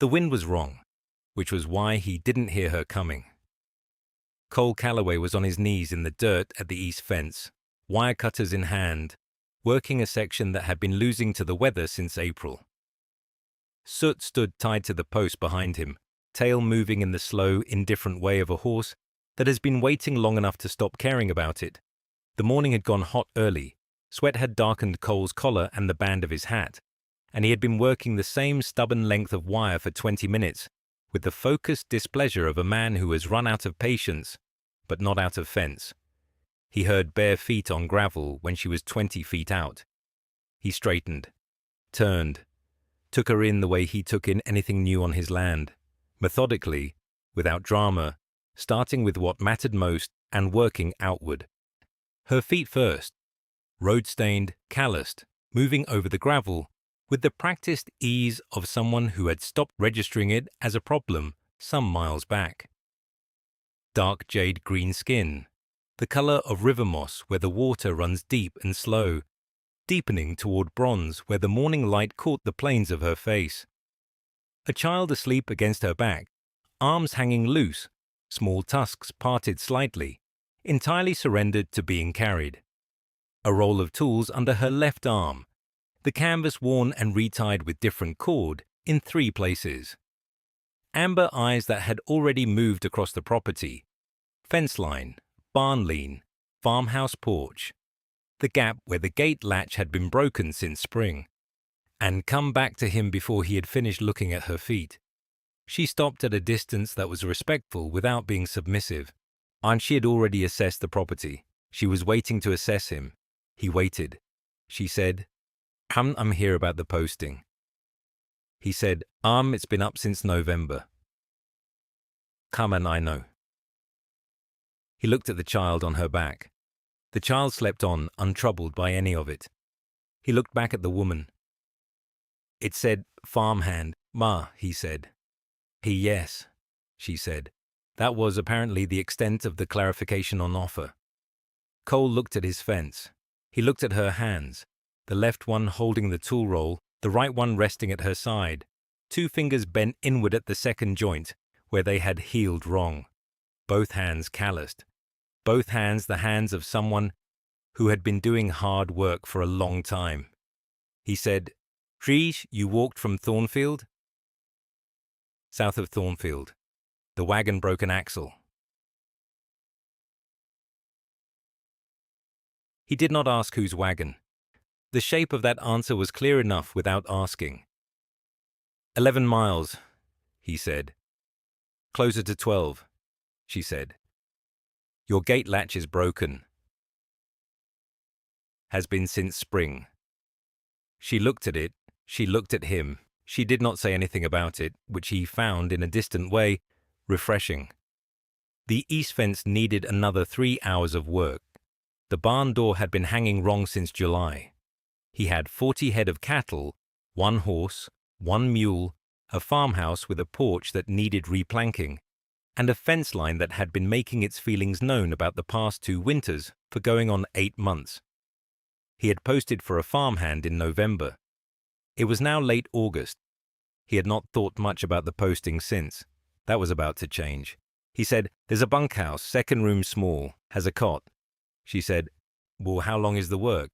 The wind was wrong, which was why he didn't hear her coming. Cole Calloway was on his knees in the dirt at the east fence, wire cutters in hand, working a section that had been losing to the weather since April. Soot stood tied to the post behind him, tail moving in the slow, indifferent way of a horse that has been waiting long enough to stop caring about it. The morning had gone hot early. Sweat had darkened Cole's collar and the band of his hat, and he had been working the same stubborn length of wire for 20 minutes, with the focused displeasure of a man who has run out of patience, but not out of fence. He heard bare feet on gravel when she was 20 feet out. He straightened, turned, took her in the way he took in anything new on his land, methodically, without drama, starting with what mattered most and working outward. Her feet first, road-stained, calloused, moving over the gravel, with the practiced ease of someone who had stopped registering it as a problem some miles back. Dark jade green skin, the color of river moss where the water runs deep and slow, deepening toward bronze where the morning light caught the planes of her face. A child asleep against her back, arms hanging loose, small tusks parted slightly, entirely surrendered to being carried. A roll of tools under her left arm, the canvas worn and retied with different cord in 3 places. Amber eyes that had already moved across the property, fence line, barn lean, farmhouse porch, the gap where the gate latch had been broken since spring, and come back to him before he had finished looking at her feet. She stopped at a distance that was respectful without being submissive, and she had already assessed the property. She was waiting to assess him. He waited. She said, I'm here about the posting. He said, it's been up since November. Come on, I know. He looked at the child on her back. The child slept on, untroubled by any of it. He looked back at the woman. It said, Farmhand, Ma, he said. Yes, she said. That was apparently the extent of the clarification on offer. Cole looked at his fence. He looked at her hands, the left one holding the tool roll, the right one resting at her side, 2 fingers bent inward at the second joint, where they had healed wrong. Both hands calloused. Both hands the hands of someone who had been doing hard work for a long time. He said, Trish, you walked from Thornfield? South of Thornfield. The wagon broke an axle. He did not ask whose wagon. The shape of that answer was clear enough without asking. 11 miles, he said. Closer to 12, she said. Your gate latch is broken. Has been since spring. She looked at it. She looked at him. She did not say anything about it, which he found in a distant way refreshing. The east fence needed another 3 hours of work. The barn door had been hanging wrong since July. He had 40 head of cattle, 1 horse, 1 mule, a farmhouse with a porch that needed replanking, and a fence line that had been making its feelings known about the past 2 winters for going on 8 months. He had posted for a farmhand in November. It was now late August. He had not thought much about the posting since. That was about to change. He said, There's a bunkhouse, 2nd room small, has a cot. She said, Well, how long is the work?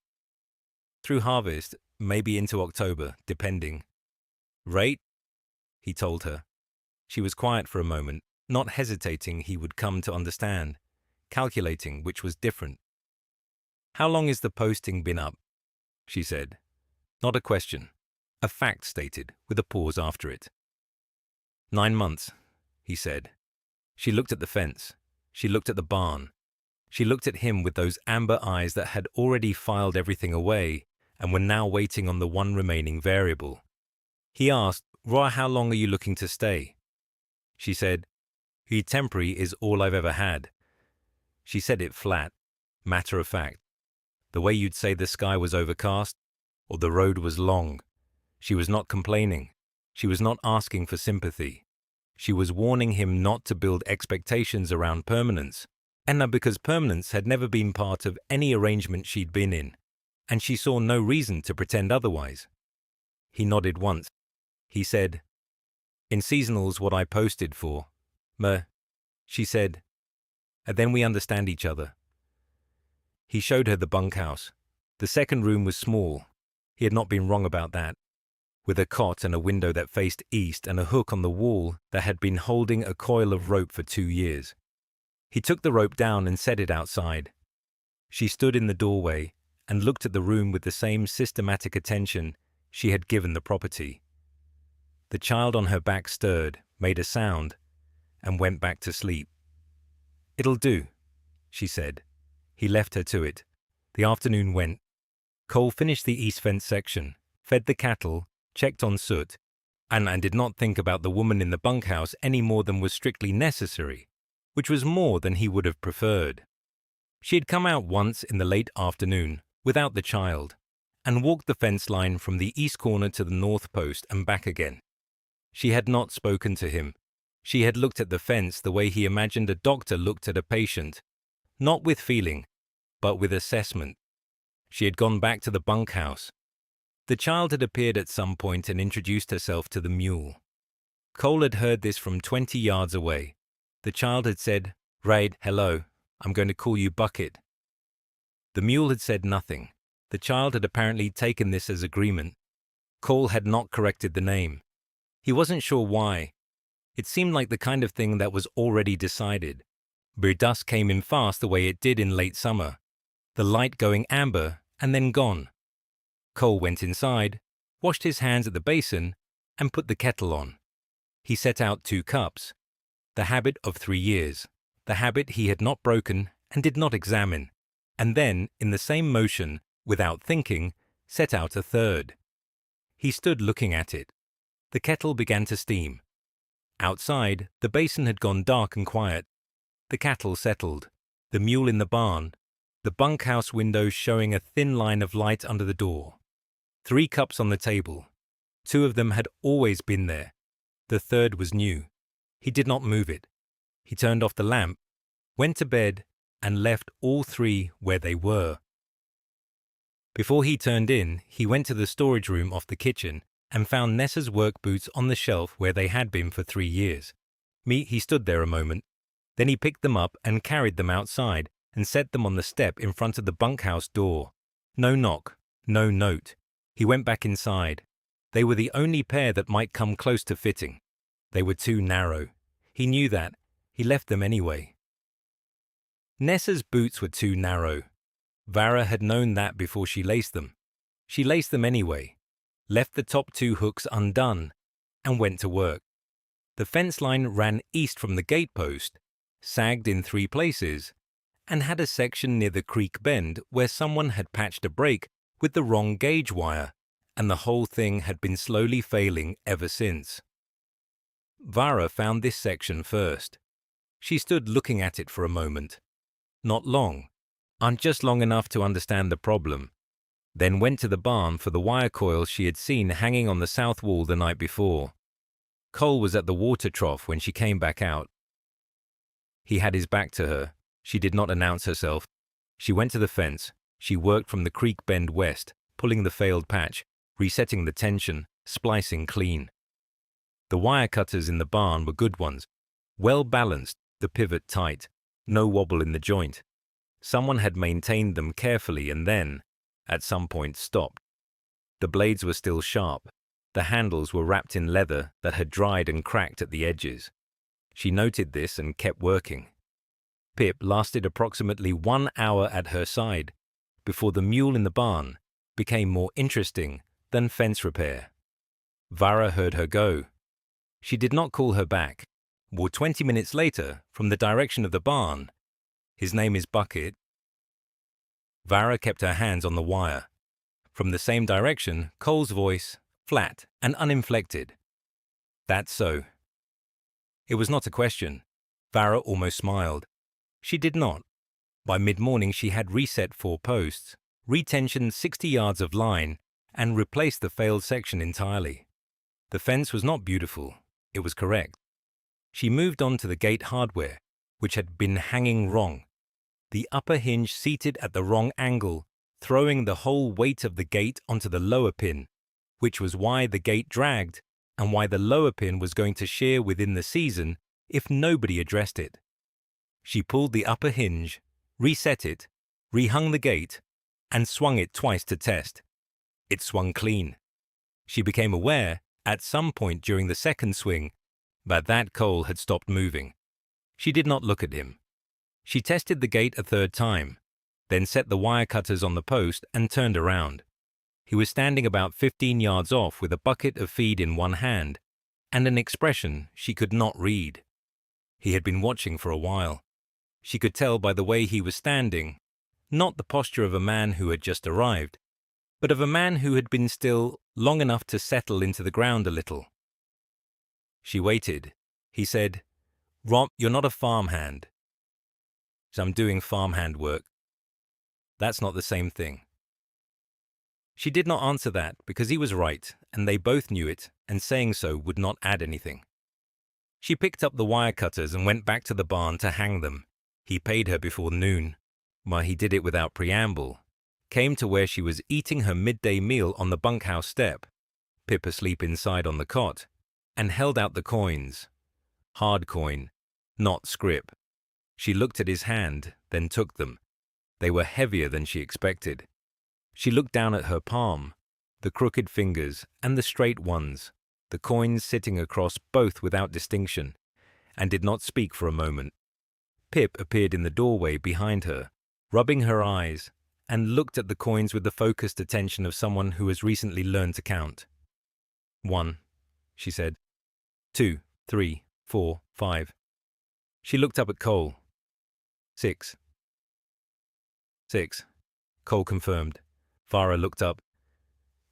Through harvest, maybe into October, depending. Rate? He told her. She was quiet for a moment, not hesitating he would come to understand, calculating which was different. How long is the posting been up? She said. Not a question. A fact stated, with a pause after it. 9 months, he said. She looked at the fence. She looked at the barn. She looked at him with those amber eyes that had already filed everything away and were now waiting on the one remaining variable. He asked, Roy, how long are you looking to stay? She said, Temporary is all I've ever had. She said it flat, matter of fact, the way you'd say the sky was overcast or the road was long. She was not complaining. She was not asking for sympathy. She was warning him not to build expectations around permanence, and not because permanence had never been part of any arrangement she'd been in, and she saw no reason to pretend otherwise. He nodded once. He said, In seasonals what I posted for. She said, and then we understand each other. He showed her the bunkhouse. The second room was small. He had not been wrong about that. With a cot and a window that faced east and a hook on the wall that had been holding a coil of rope for 2 years. He took the rope down and set it outside. She stood in the doorway and looked at the room with the same systematic attention she had given the property. The child on her back stirred, made a sound, and went back to sleep. "It'll do," she said. He left her to it. The afternoon went. Cole finished the east fence section, fed the cattle, checked on Soot, and did not think about the woman in the bunkhouse any more than was strictly necessary, which was more than he would have preferred. She had come out once in the late afternoon, without the child, and walked the fence line from the east corner to the north post and back again. She had not spoken to him. She had looked at the fence the way he imagined a doctor looked at a patient, not with feeling, but with assessment. She had gone back to the bunkhouse. The child had appeared at some point and introduced herself to the mule. Cole had heard this from 20 yards away. The child had said, "Raid, hello, I'm going to call you Bucket." The mule had said nothing. The child had apparently taken this as agreement. Cole had not corrected the name. He wasn't sure why. It seemed like the kind of thing that was already decided. But dusk came in fast the way it did in late summer, the light going amber and then gone. Cole went inside, washed his hands at the basin, and put the kettle on. He set out 2 cups, the habit of 3 years, the habit he had not broken and did not examine, and then, in the same motion, without thinking, set out a 3rd. He stood looking at it. The kettle began to steam. Outside, the basin had gone dark and quiet. The cattle settled, the mule in the barn, the bunkhouse window showing a thin line of light under the door. 3 cups on the table. 2 of them had always been there. The 3rd was new. He did not move it. He turned off the lamp, went to bed, and left all 3 where they were. Before he turned in, he went to the storage room off the kitchen and found Nessa's work boots on the shelf where they had been for 3 years. He stood there a moment. Then he picked them up and carried them outside and set them on the step in front of the bunkhouse door. No knock, no note. He went back inside. They were the only pair that might come close to fitting. They were too narrow. He knew that. He left them anyway. Nessa's boots were too narrow. Vara had known that before she laced them. She laced them anyway, left the top 2 hooks undone, and went to work. The fence line ran east from the gatepost, sagged in 3 places, and had a section near the creek bend where someone had patched a break with the wrong gauge wire, and the whole thing had been slowly failing ever since. Vara found this section first. She stood looking at it for a moment. Not long, just long enough to understand the problem, then went to the barn for the wire coils she had seen hanging on the south wall the night before. Cole was at the water trough when she came back out. He had his back to her. She did not announce herself. She went to the fence. She worked from the creek bend west, pulling the failed patch, resetting the tension, splicing clean. The wire cutters in the barn were good ones, well balanced, the pivot tight, no wobble in the joint. Someone had maintained them carefully and then, at some point, stopped. The blades were still sharp. The handles were wrapped in leather that had dried and cracked at the edges. She noted this and kept working. Pip lasted approximately 1 hour at her side before the mule in the barn became more interesting than fence repair. Vara heard her go. She did not call her back. Or 20 minutes later, from the direction of the barn, "His name is Bucket." Vara kept her hands on the wire. From the same direction, Cole's voice, flat and uninflected. "That's so." It was not a question. Vara almost smiled. She did not. By mid-morning she had reset 4 posts, retensioned 60 yards of line, and replaced the failed section entirely. The fence was not beautiful. It was correct. She moved on to the gate hardware, which had been hanging wrong. The upper hinge seated at the wrong angle, throwing the whole weight of the gate onto the lower pin, which was why the gate dragged and why the lower pin was going to shear within the season if nobody addressed it. She pulled the upper hinge, reset it, rehung the gate, and swung it twice to test. It swung clean. She became aware, at some point during the second swing, that Cole had stopped moving. She did not look at him. She tested the gate a third time, then set the wire cutters on the post and turned around. He was standing about 15 yards off with a bucket of feed in one hand and an expression she could not read. He had been watching for a while. She could tell by the way he was standing, not the posture of a man who had just arrived, but of a man who had been still long enough to settle into the ground a little. She waited. He said, "Rob, you're not a farmhand." "I'm doing farmhand work." "That's not the same thing." She did not answer that because he was right, and they both knew it, and saying so would not add anything. She picked up the wire cutters and went back to the barn to hang them. He paid her before noon. While he did it without preamble, came to where she was eating her midday meal on the bunkhouse step, Pip asleep inside on the cot, and held out the coins. Hard coin, not scrip. She looked at his hand, then took them. They were heavier than she expected. She looked down at her palm, the crooked fingers and the straight ones, the coins sitting across both without distinction, and did not speak for a moment. Pip appeared in the doorway behind her, rubbing her eyes, and looked at the coins with the focused attention of someone who has recently learned to count. 1, she said. 2, 3, 4, 5. She looked up at Cole. 6. 6, Cole confirmed. Farah looked up.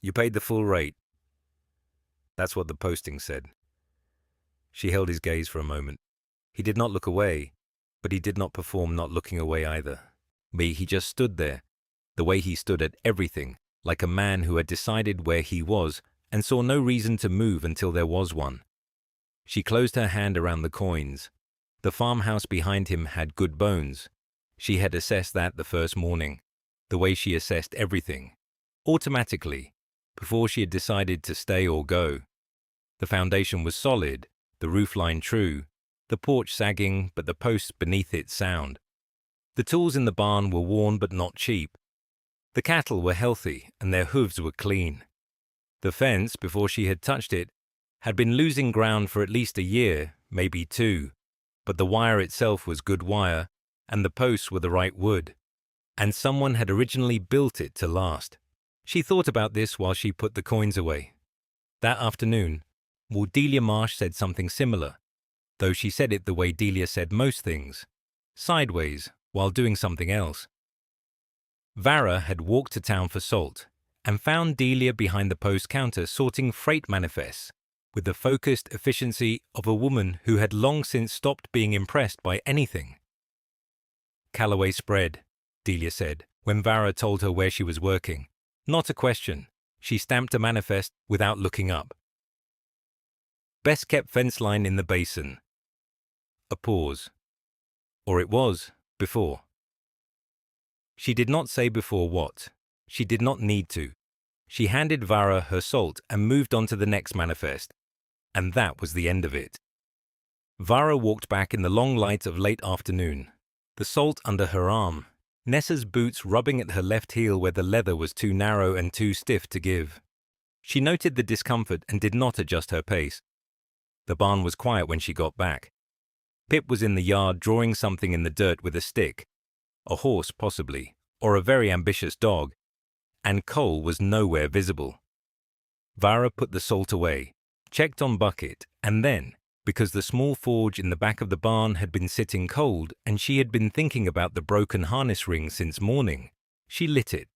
"You paid the full rate." "That's what the posting said." She held his gaze for a moment. He did not look away, but he did not perform not looking away either. He just stood there, the way he stood at everything, like a man who had decided where he was and saw no reason to move until there was one. She closed her hand around the coins. The farmhouse behind him had good bones. She had assessed that the first morning, the way she assessed everything, automatically, before she had decided to stay or go. The foundation was solid, the roofline true, the porch sagging but the posts beneath it sound. The tools in the barn were worn but not cheap. The cattle were healthy and their hooves were clean. The fence, before she had touched it, had been losing ground for at least a year, maybe 2, but the wire itself was good wire and the posts were the right wood, and someone had originally built it to last. She thought about this while she put the coins away. That afternoon, Delia Marsh said something similar, though she said it the way Delia said most things, sideways, while doing something else. Vara had walked to town for salt and found Delia behind the post counter sorting freight manifests with the focused efficiency of a woman who had long since stopped being impressed by anything. "Callaway spread," Delia said, when Vara told her where she was working. Not a question. She stamped a manifest without looking up. "Best kept fence line in the basin." A pause. Or it was, before. She did not say before what. She did not need to. She handed Vara her salt and moved on to the next manifest. And that was the end of it. Vara walked back in the long light of late afternoon, the salt under her arm, Nessa's boots rubbing at her left heel where the leather was too narrow and too stiff to give. She noted the discomfort and did not adjust her pace. The barn was quiet when she got back. Pip was in the yard drawing something in the dirt with a stick, a horse possibly, or a very ambitious dog, and Cole was nowhere visible. Vara put the salt away, checked on bucket, and then, because the small forge in the back of the barn had been sitting cold and she had been thinking about the broken harness ring since morning, she lit it.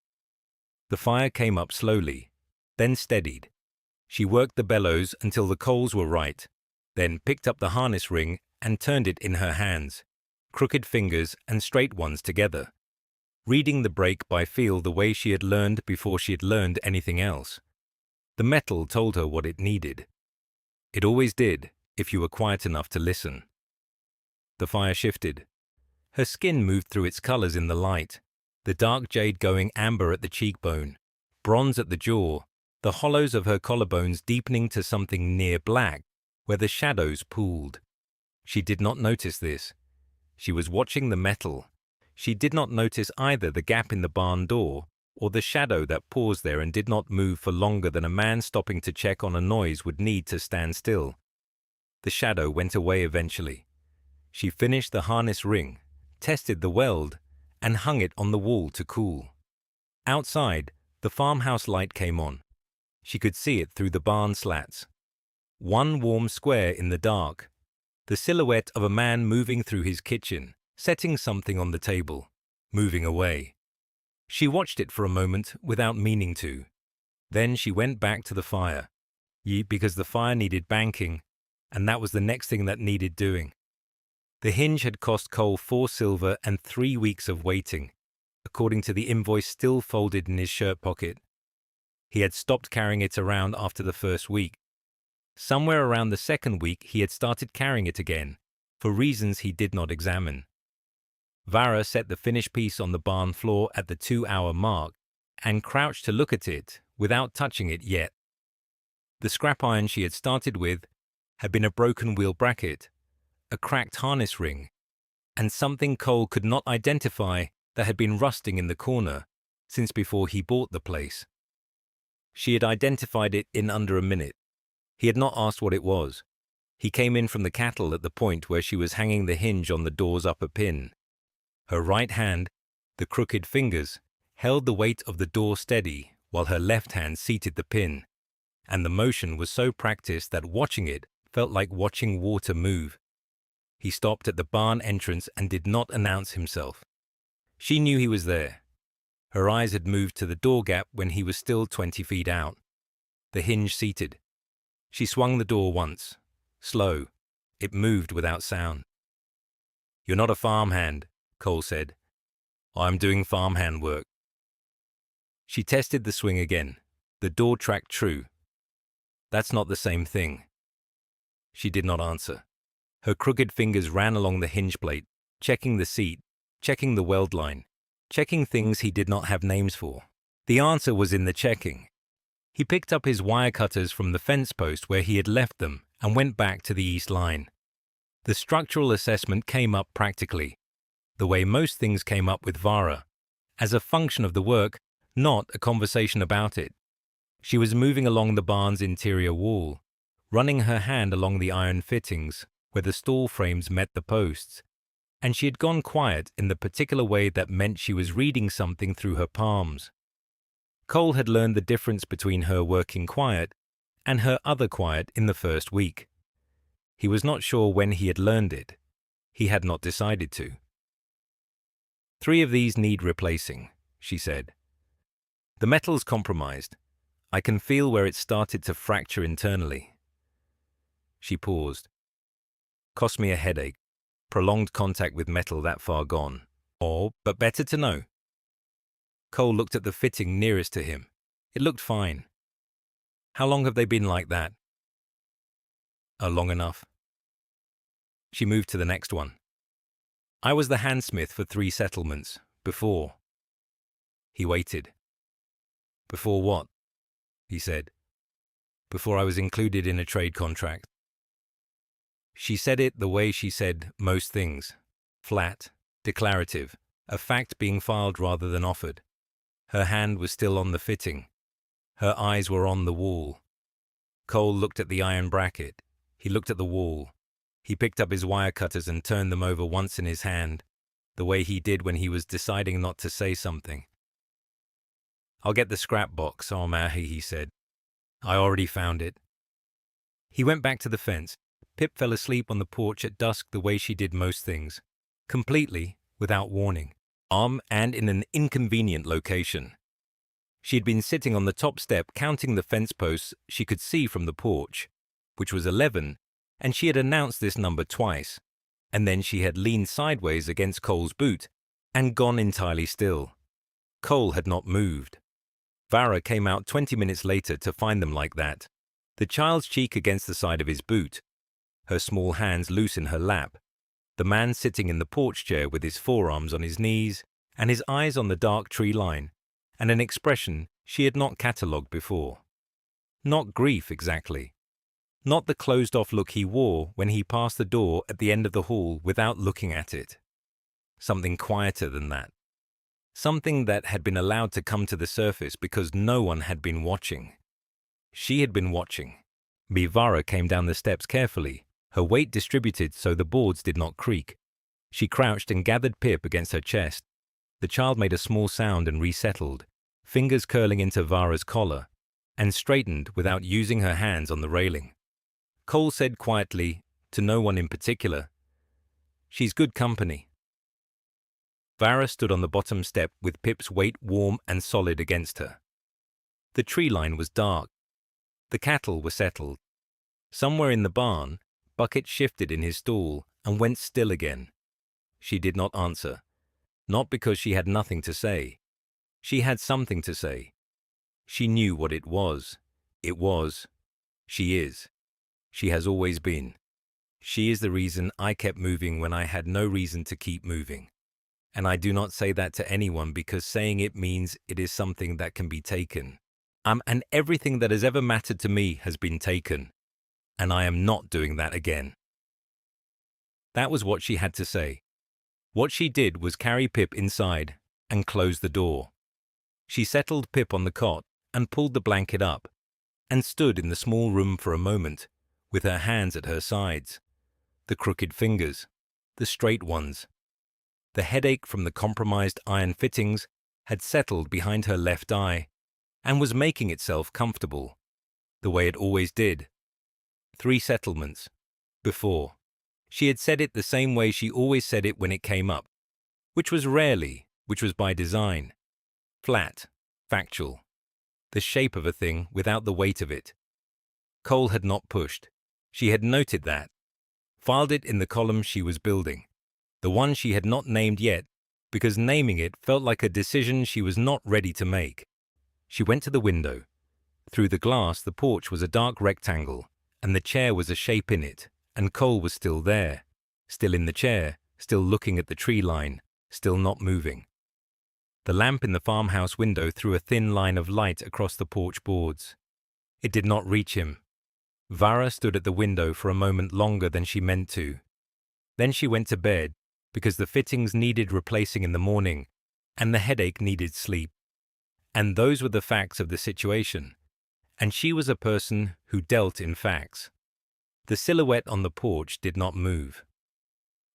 The fire came up slowly, then steadied. She worked the bellows until the coals were right, then picked up the harness ring and turned it in her hands, crooked fingers and straight ones together, reading the brake by feel the way she had learned before she had learned anything else. The metal told her what it needed. It always did, if you were quiet enough to listen. The fire shifted. Her skin moved through its colors in the light, the dark jade going amber at the cheekbone, bronze at the jaw, the hollows of her collarbones deepening to something near black, where the shadows pooled. She did not notice this. She was watching the metal. She did not notice either the gap in the barn door or the shadow that paused there and did not move for longer than a man stopping to check on a noise would need to stand still. The shadow went away eventually. She finished the harness ring, tested the weld, and hung it on the wall to cool. Outside, the farmhouse light came on. She could see it through the barn slats. One warm square in the dark. The silhouette of a man moving through his kitchen, setting something on the table, moving away. She watched it for a moment without meaning to. Then she went back to the fire, because the fire needed banking, and that was the next thing that needed doing. The hinge had cost Cole 4 silver and 3 weeks of waiting, according to the invoice still folded in his shirt pocket. He had stopped carrying it around after the first week. Somewhere around the second week he had started carrying it again, for reasons he did not examine. Vara set the finished piece on the barn floor at the 2-hour mark and crouched to look at it without touching it yet. The scrap iron she had started with had been a broken wheel bracket, a cracked harness ring, and something Cole could not identify that had been rusting in the corner since before he bought the place. She had identified it in under a minute. He had not asked what it was. He came in from the cattle at the point where she was hanging the hinge on the door's upper pin. Her right hand, the crooked fingers, held the weight of the door steady while her left hand seated the pin, and the motion was so practiced that watching it felt like watching water move. He stopped at the barn entrance and did not announce himself. She knew he was there. Her eyes had moved to the door gap when he was still 20 feet out. The hinge seated. She swung the door once. Slow. It moved without sound. "You're not a farmhand," Cole said. "I'm doing farmhand work." She tested the swing again. The door tracked true. "That's not the same thing." She did not answer. Her crooked fingers ran along the hinge plate, checking the seat, checking the weld line, checking things he did not have names for. The answer was in the checking. He picked up his wire cutters from the fence post where he had left them and went back to the east line. The structural assessment came up practically, the way most things came up with Vara, as a function of the work, not a conversation about it. She was moving along the barn's interior wall, running her hand along the iron fittings where the stall frames met the posts, and she had gone quiet in the particular way that meant she was reading something through her palms. Cole had learned the difference between her working quiet and her other quiet in the first week. He was not sure when he had learned it. He had not decided to. "3 of these need replacing," she said. "The metal's compromised. I can feel where it started to fracture internally." She paused. "Cost me a headache. Prolonged contact with metal that far gone. But better to know." Cole looked at the fitting nearest to him. It looked fine. "How long have they been like that?" "Long enough." She moved to the next one. "I was the handsmith for 3 settlements, before." He waited. "Before what?" he said. "Before I was included in a trade contract." She said it the way she said most things. Flat, declarative, a fact being filed rather than offered. Her hand was still on the fitting. Her eyes were on the wall. Cole looked at the iron bracket. He looked at the wall. He picked up his wire cutters and turned them over once in his hand, the way he did when he was deciding not to say something. "I'll get the scrap box, Mahi," he said. "I already found it." He went back to the fence. Pip fell asleep on the porch at dusk the way she did most things, completely, without warning, and in an inconvenient location. She had been sitting on the top step counting the fence posts she could see from the porch, which was 11, and she had announced this number twice, and then she had leaned sideways against Cole's boot and gone entirely still. Cole had not moved. Vara came out 20 minutes later to find them like that, the child's cheek against the side of his boot, her small hands loose in her lap, the man sitting in the porch chair with his forearms on his knees and his eyes on the dark tree line, and an expression she had not catalogued before. Not grief, exactly. Not the closed-off look he wore when he passed the door at the end of the hall without looking at it. Something quieter than that. Something that had been allowed to come to the surface because no one had been watching. She had been watching. Vara came down the steps carefully, her weight distributed so the boards did not creak. She crouched and gathered Pip against her chest. The child made a small sound and resettled, fingers curling into Vara's collar, and straightened without using her hands on the railing. Cole said quietly, to no one in particular, "She's good company." Vara stood on the bottom step with Pip's weight warm and solid against her. The tree line was dark. The cattle were settled. Somewhere in the barn, Bucket shifted in his stall and went still again. She did not answer. Not because she had nothing to say. She had something to say. She knew what it was. It was, she is. She has always been. She is the reason I kept moving when I had no reason to keep moving. And I do not say that to anyone because saying it means it is something that can be taken. And everything that has ever mattered to me has been taken. And I am not doing that again. That was what she had to say. What she did was carry Pip inside and close the door. She settled Pip on the cot and pulled the blanket up and stood in the small room for a moment with her hands at her sides, the crooked fingers, the straight ones. The headache from the compromised iron fittings had settled behind her left eye and was making itself comfortable, the way it always did. 3 settlements. Before. She had said it the same way she always said it when it came up, which was rarely, which was by design. Flat, factual. The shape of a thing without the weight of it. Cole had not pushed. She had noted that. Filed it in the column she was building. The one she had not named yet, because naming it felt like a decision she was not ready to make. She went to the window. Through the glass, the porch was a dark rectangle, and the chair was a shape in it, and Cole was still there, still in the chair, still looking at the tree line, still not moving. The lamp in the farmhouse window threw a thin line of light across the porch boards. It did not reach him. Vara stood at the window for a moment longer than she meant to. Then she went to bed, because the fittings needed replacing in the morning, and the headache needed sleep. And those were the facts of the situation. And she was a person who dealt in facts. The silhouette on the porch did not move.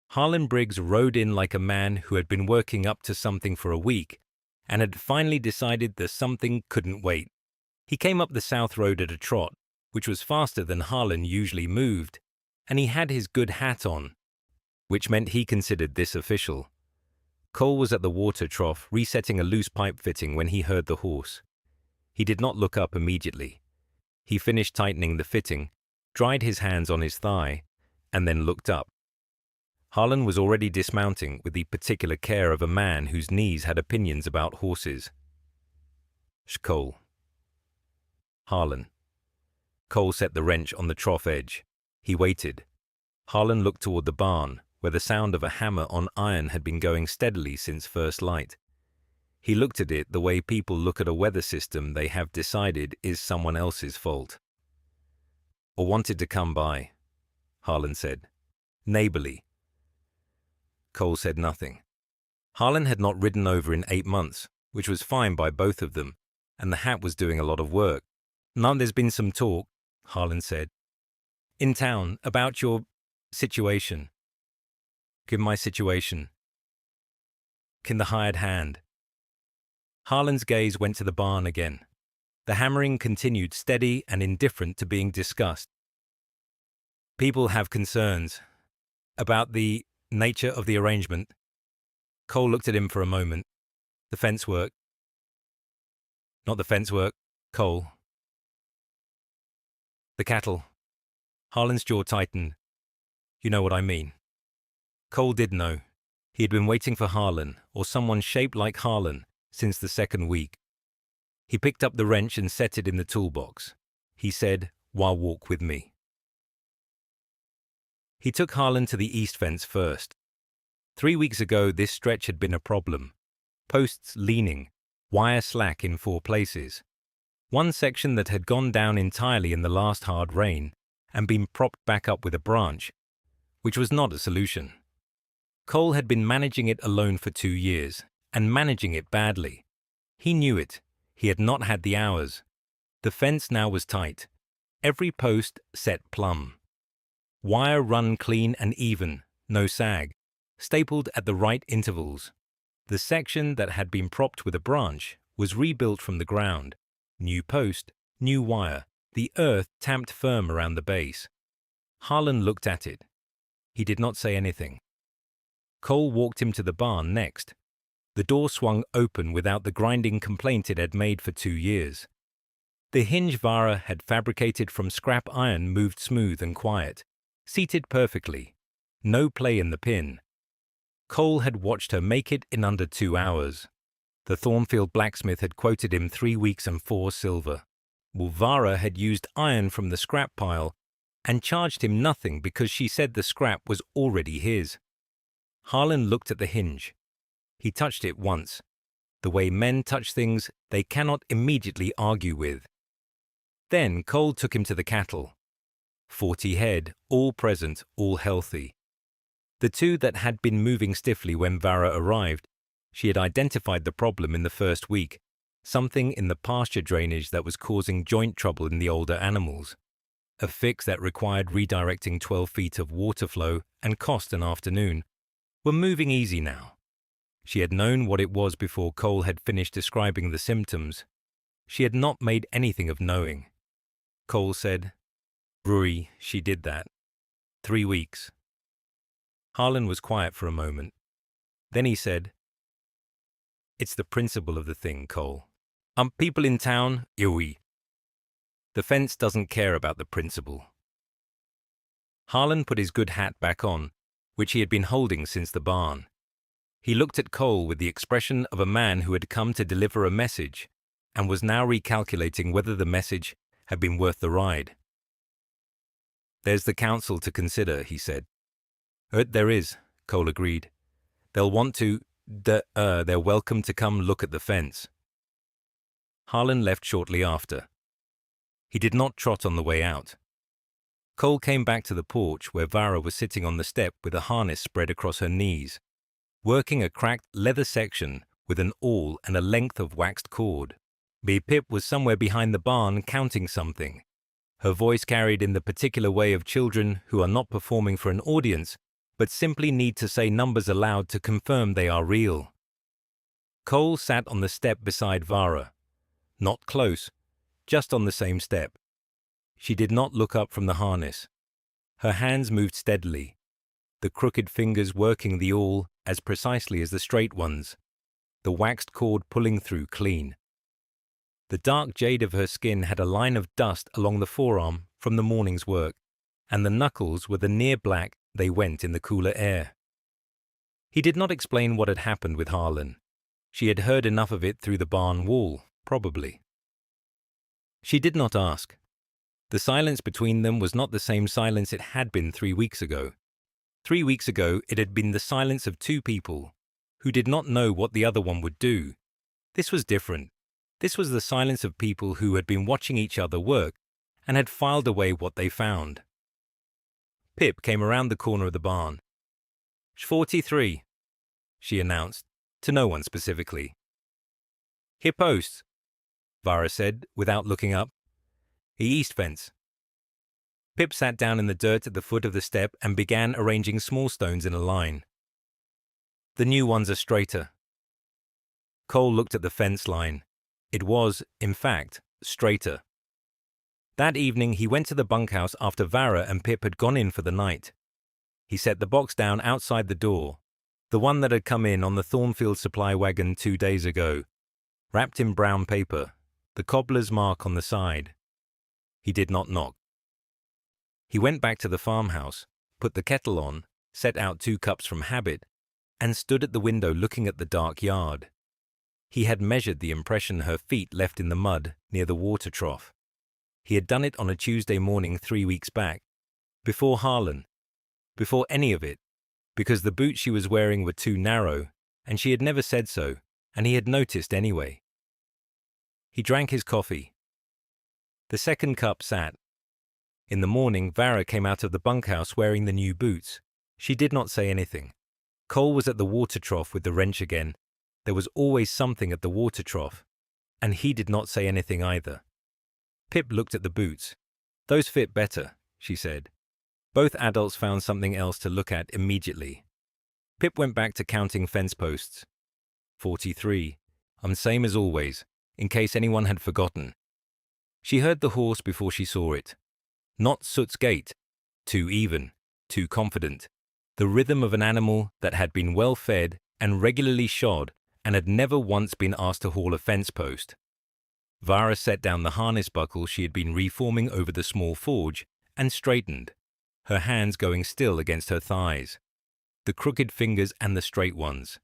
Harlan Briggs rode in like a man who had been working up to something for a week and had finally decided that something couldn't wait. He came up the south road at a trot, which was faster than Harlan usually moved, and he had his good hat on, which meant he considered this official. Cole was at the water trough resetting a loose pipe fitting when he heard the horse. He did not look up immediately. He finished tightening the fitting, dried his hands on his thigh, and then looked up. Harlan was already dismounting with the particular care of a man whose knees had opinions about horses. Cole. Harlan. Cole set the wrench on the trough edge. He waited. Harlan looked toward the barn, where the sound of a hammer on iron had been going steadily since first light. He looked at it the way people look at a weather system they have decided is someone else's fault. Or wanted to come by, Harlan said. Neighborly. Cole said nothing. Harlan had not ridden over in 8 months, which was fine by both of them, and the hat was doing a lot of work. Now there's been some talk, Harlan said, in town about your situation. Give my situation. Can the hired hand. Harlan's gaze went to the barn again. The hammering continued steady and indifferent to being discussed. People have concerns about the nature of the arrangement. Cole looked at him for a moment. The fence work. Not the fence work, Cole. The cattle. Harlan's jaw tightened. You know what I mean. Cole did know. He had been waiting for Harlan, or someone shaped like Harlan, since the 2nd week. He picked up the wrench and set it in the toolbox. He said, "Why walk with me?" He took Harlan to the east fence first. 3 weeks ago, this stretch had been a problem. Posts leaning, wire slack in 4 places. One section that had gone down entirely in the last hard rain and been propped back up with a branch, which was not a solution. Cole had been managing it alone for 2 years, and managing it badly. He knew it. He had not had the hours. The fence now was tight. Every post set plumb. Wire run clean and even, no sag, stapled at the right intervals. The section that had been propped with a branch was rebuilt from the ground. New post, new wire, the earth tamped firm around the base. Harlan looked at it. He did not say anything. Cole walked him to the barn next. The door swung open without the grinding complaint it had made for 2 years. The hinge Vara had fabricated from scrap iron moved smooth and quiet, seated perfectly. No play in the pin. Cole had watched her make it in under 2 hours. The Thornfield blacksmith had quoted him 3 weeks and 4 silver. Vara had used iron from the scrap pile and charged him nothing because she said the scrap was already his. Harlan looked at the hinge. He touched it once. The way men touch things they cannot immediately argue with. Then Cole took him to the cattle. 40 head, all present, all healthy. The 2 that had been moving stiffly when Vara arrived, she had identified the problem in the first week, something in the pasture drainage that was causing joint trouble in the older animals. A fix that required redirecting 12 feet of water flow and cost an afternoon, were moving easy now. She had known what it was before Cole had finished describing the symptoms. She had not made anything of knowing. Cole said, "Rui, she did that. 3 weeks." Harlan was quiet for a moment. Then he said, "It's the principle of the thing, Cole. People in town, yoi. The fence doesn't care about the principle." Harlan put his good hat back on, which he had been holding since the barn. He looked at Cole with the expression of a man who had come to deliver a message and was now recalculating whether the message had been worth the ride. "There's the council to consider," he said. There is," Cole agreed. "They'll want to, they're welcome to come look at the fence." Harlan left shortly after. He did not trot on the way out. Cole came back to the porch where Vara was sitting on the step with a harness spread across her knees, working a cracked leather section with an awl and a length of waxed cord. Pip was somewhere behind the barn counting something. Her voice carried in the particular way of children who are not performing for an audience, but simply need to say numbers aloud to confirm they are real. Cole sat on the step beside Vara. Not close, just on the same step. She did not look up from the harness. Her hands moved steadily, the crooked fingers working the awl as precisely as the straight ones, the waxed cord pulling through clean. The dark jade of her skin had a line of dust along the forearm from the morning's work, and the knuckles were the near black they went in the cooler air. He did not explain what had happened with Harlan. She had heard enough of it through the barn wall, probably. She did not ask. The silence between them was not the same silence it had been 3 weeks ago. 3 weeks ago it had been the silence of 2 people who did not know what the other one would do. This was different. This was the silence of people who had been watching each other work and had filed away what they found. Pip came around the corner of the barn. 43, she announced, to no one specifically. "Here posts," Vara said, without looking up. "He east fence." Pip sat down in the dirt at the foot of the step and began arranging small stones in a line. "The new ones are straighter." Cole looked at the fence line. It was, in fact, straighter. That evening he went to the bunkhouse after Vara and Pip had gone in for the night. He set the box down outside the door, the one that had come in on the Thornfield supply wagon 2 days ago, wrapped in brown paper, the cobbler's mark on the side. He did not knock. He went back to the farmhouse, put the kettle on, set out 2 cups from habit, and stood at the window looking at the dark yard. He had measured the impression her feet left in the mud near the water trough. He had done it on a Tuesday morning 3 weeks back, before Harlan, before any of it, because the boots she was wearing were too narrow, and she had never said so, and he had noticed anyway. He drank his coffee. The second cup sat. In the morning, Vara came out of the bunkhouse wearing the new boots. She did not say anything. Cole was at the water trough with the wrench again. There was always something at the water trough. And he did not say anything either. Pip looked at the boots. Those fit better, she said. Both adults found something else to look at immediately. Pip went back to counting fence posts. 43. Same as always, in case anyone had forgotten. She heard the horse before she saw it. Not Soot's gait. Too even, too confident. The rhythm of an animal that had been well fed and regularly shod and had never once been asked to haul a fence post. Vara set down the harness buckle she had been reforming over the small forge and straightened, her hands going still against her thighs, the crooked fingers and the straight ones.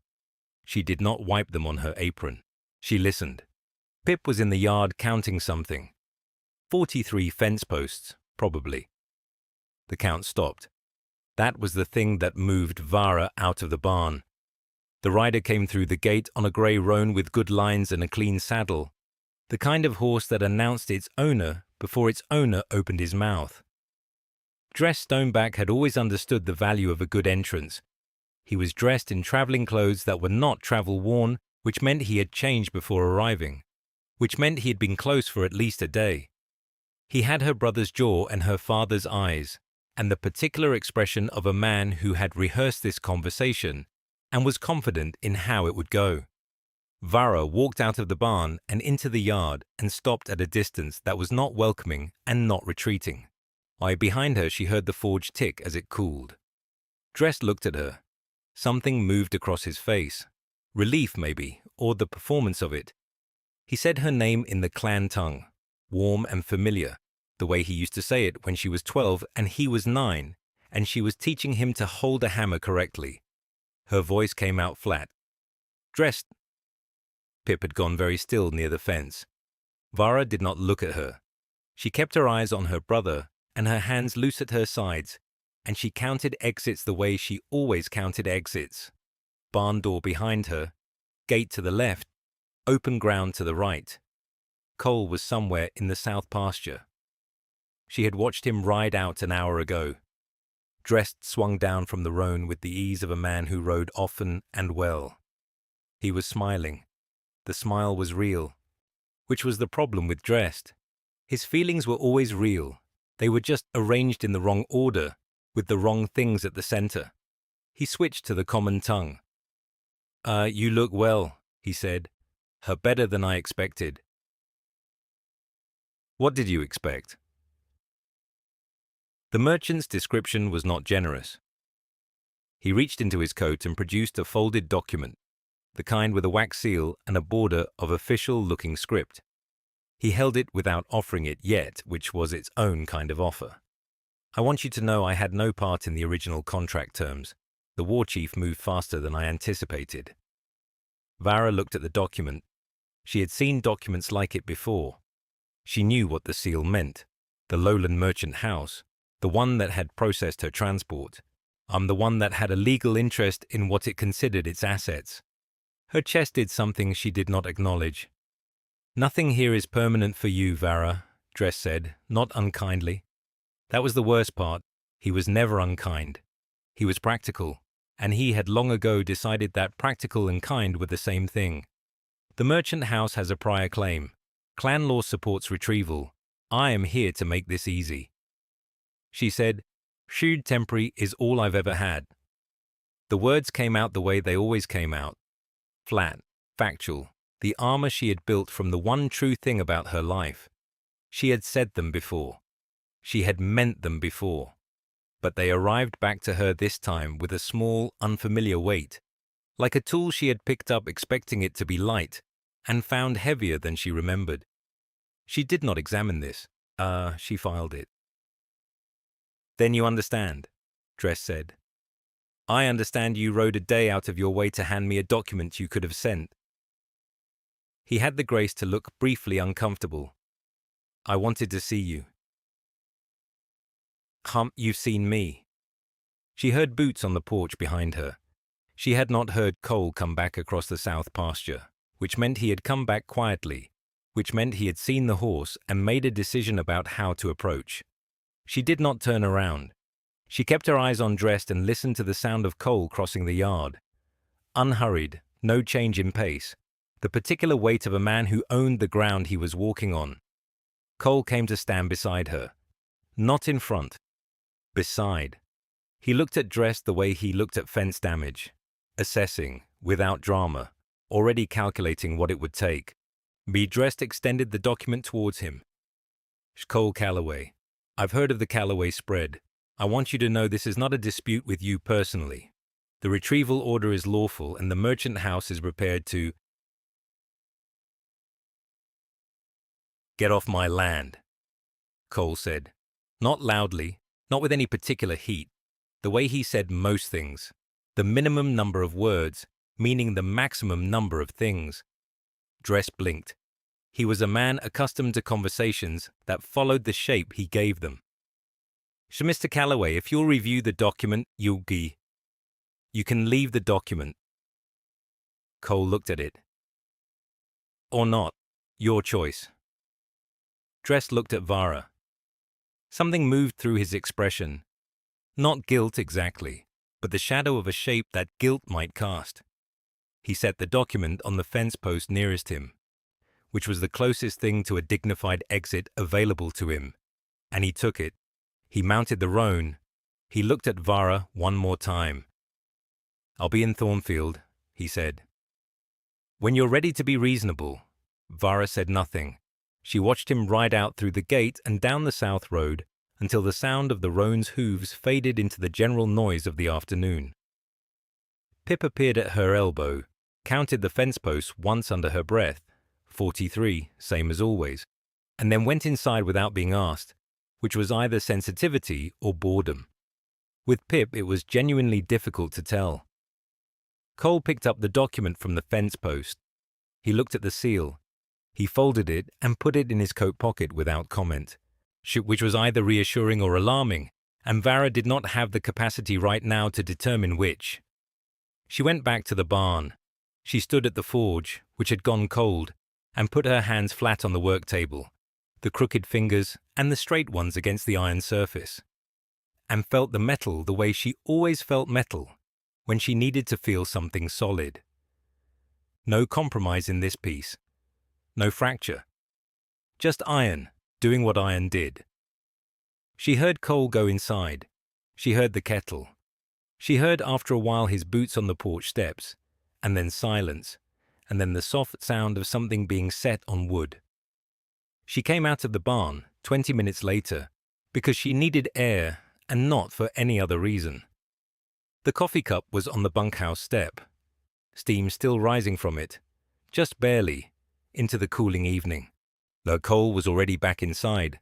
She did not wipe them on her apron. She listened. Pip was in the yard counting something. 43 fence posts, probably. The count stopped. That was the thing that moved Vara out of the barn. The rider came through the gate on a grey roan with good lines and a clean saddle, the kind of horse that announced its owner before its owner opened his mouth. Dress Stoneback had always understood the value of a good entrance. He was dressed in travelling clothes that were not travel-worn, which meant he had changed before arriving, which meant he had been close for at least a day. He had her brother's jaw and her father's eyes, and the particular expression of a man who had rehearsed this conversation and was confident in how it would go. Vara walked out of the barn and into the yard and stopped at a distance that was not welcoming and not retreating. Behind her she heard the forge tick as it cooled. Dress looked at her. Something moved across his face. Relief, maybe, or the performance of it. He said her name in the clan tongue, warm and familiar, the way he used to say it when she was 12 and he was 9, and she was teaching him to hold a hammer correctly. Her voice came out flat. Dressed. Pip had gone very still near the fence. Vara did not look at her. She kept her eyes on her brother and her hands loose at her sides, and she counted exits the way she always counted exits. Barn door behind her, gate to the left, open ground to the right. Cole was somewhere in the south pasture. She had watched him ride out an hour ago. Dressed swung down from the roan with the ease of a man who rode often and well. He was smiling. The smile was real, which was the problem with Dressed. His feelings were always real. They were just arranged in the wrong order, with the wrong things at the center. He switched to the common tongue. You look well, he said. Her better than I expected. What did you expect? The merchant's description was not generous. He reached into his coat and produced a folded document, the kind with a wax seal and a border of official-looking script. He held it without offering it yet, which was its own kind of offer. I want you to know I had no part in the original contract terms. The war chief moved faster than I anticipated. Vara looked at the document. She had seen documents like it before. She knew what the seal meant. The lowland merchant house, the one that had processed her transport. The one that had a legal interest in what it considered its assets. Her chest did something she did not acknowledge. Nothing here is permanent for you, Vara, Dress said, not unkindly. That was the worst part. He was never unkind. He was practical, and he had long ago decided that practical and kind were the same thing. The merchant house has a prior claim. Clan law supports retrieval. I am here to make this easy. She said, Shrewd temporary is all I've ever had. The words came out the way they always came out. Flat, factual, the armor she had built from the one true thing about her life. She had said them before. She had meant them before. But they arrived back to her this time with a small, unfamiliar weight, like a tool she had picked up expecting it to be light, and found heavier than she remembered. She did not examine this. She filed it. Then you understand, Dress said. I understand you rode a day out of your way to hand me a document you could have sent. He had the grace to look briefly uncomfortable. I wanted to see you. You've seen me. She heard boots on the porch behind her. She had not heard Cole come back across the south pasture, which meant he had come back quietly, which meant he had seen the horse and made a decision about how to approach. She did not turn around. She kept her eyes on Drest and listened to the sound of Cole crossing the yard. Unhurried, no change in pace, the particular weight of a man who owned the ground he was walking on. Cole came to stand beside her. Not in front. Beside. He looked at Drest the way he looked at fence damage, assessing, without drama, already calculating what it would take. Drest extended the document towards him. Cole Calloway, I've heard of the Calloway spread. I want you to know this is not a dispute with you personally. The retrieval order is lawful and the merchant house is prepared to get off my land, Cole said. Not loudly, not with any particular heat. The way he said most things. The minimum number of words, meaning the maximum number of things. Drest blinked. He was a man accustomed to conversations that followed the shape he gave them. So, Mr. Calloway, if you'll review the document, you can leave the document. Cole looked at it. Or not. Your choice. Drest looked at Vara. Something moved through his expression. Not guilt exactly, but the shadow of a shape that guilt might cast. He set the document on the fence post nearest him, which was the closest thing to a dignified exit available to him, and he took it. He mounted the roan. He looked at Vara one more time. I'll be in Thornfield, he said. When you're ready to be reasonable. Vara said nothing. She watched him ride out through the gate and down the south road until the sound of the roan's hooves faded into the general noise of the afternoon. Pip appeared at her elbow, counted the fence posts once under her breath, 43, same as always, and then went inside without being asked, which was either sensitivity or boredom. With Pip, it was genuinely difficult to tell. Cole picked up the document from the fence post. He looked at the seal. He folded it and put it in his coat pocket without comment, which was either reassuring or alarming, and Vara did not have the capacity right now to determine which. She went back to the barn. She stood at the forge, which had gone cold, and put her hands flat on the work table, the crooked fingers and the straight ones against the iron surface, and felt the metal the way she always felt metal, when she needed to feel something solid. No compromise in this piece. No fracture. Just iron, doing what iron did. She heard Cole go inside. She heard the kettle. She heard after a while his boots on the porch steps, and then silence, and then the soft sound of something being set on wood. She came out of the barn 20 minutes later because she needed air and not for any other reason. The coffee cup was on the bunkhouse step, steam still rising from it, just barely, into the cooling evening. Though Cole was already back inside.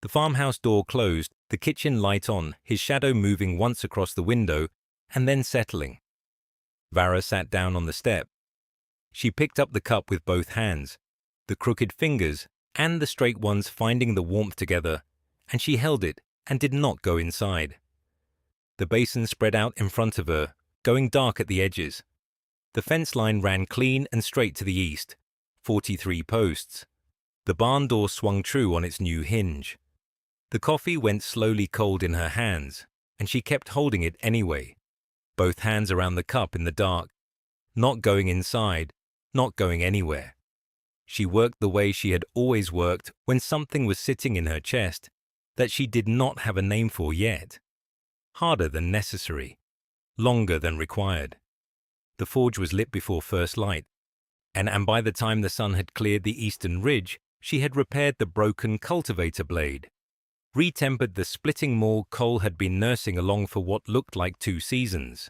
The farmhouse door closed, the kitchen light on, his shadow moving once across the window and then settling. Vara sat down on the step. She picked up the cup with both hands, the crooked fingers and the straight ones finding the warmth together, and she held it and did not go inside. The basin spread out in front of her, going dark at the edges. The fence line ran clean and straight to the east, 43 posts. The barn door swung true on its new hinge. The coffee went slowly cold in her hands, and she kept holding it anyway, both hands around the cup in the dark, not going inside, not going anywhere. She worked the way she had always worked when something was sitting in her chest that she did not have a name for yet. Harder than necessary, longer than required. The forge was lit before first light, and by the time the sun had cleared the eastern ridge, she had repaired the broken cultivator blade, retempered the splitting maul Cole had been nursing along for what looked like 2 seasons,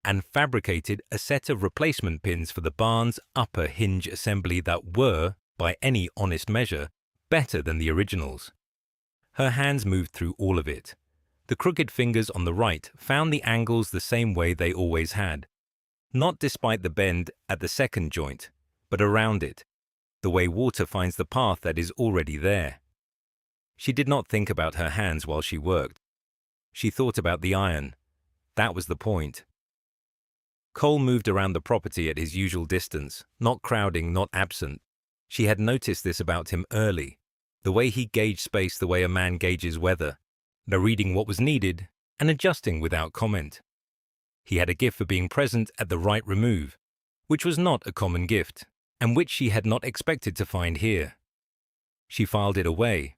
and fabricated a set of replacement pins for the barn's upper hinge assembly that were, by any honest measure, better than the originals. Her hands moved through all of it. The crooked fingers on the right found the angles the same way they always had, not despite the bend at the second joint, but around it, the way water finds the path that is already there. She did not think about her hands while she worked. She thought about the iron. That was the point. Cole moved around the property at his usual distance, not crowding, not absent. She had noticed this about him early, the way he gauged space the way a man gauges weather, reading what was needed and adjusting without comment. He had a gift for being present at the right remove, which was not a common gift, and which she had not expected to find here. She filed it away.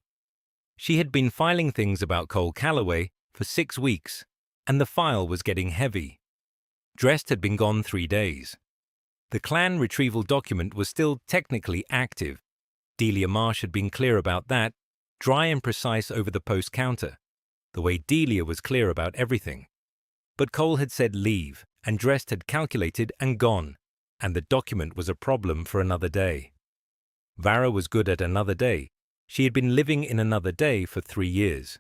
She had been filing things about Cole Calloway for 6 weeks, and the file was getting heavy. Drest had been gone 3 days. The clan retrieval document was still technically active. Delia Marsh had been clear about that, dry and precise over the post counter, the way Delia was clear about everything. But Cole had said leave, and Drest had calculated and gone, and the document was a problem for another day. Vara was good at another day. She had been living in another day for 3 years.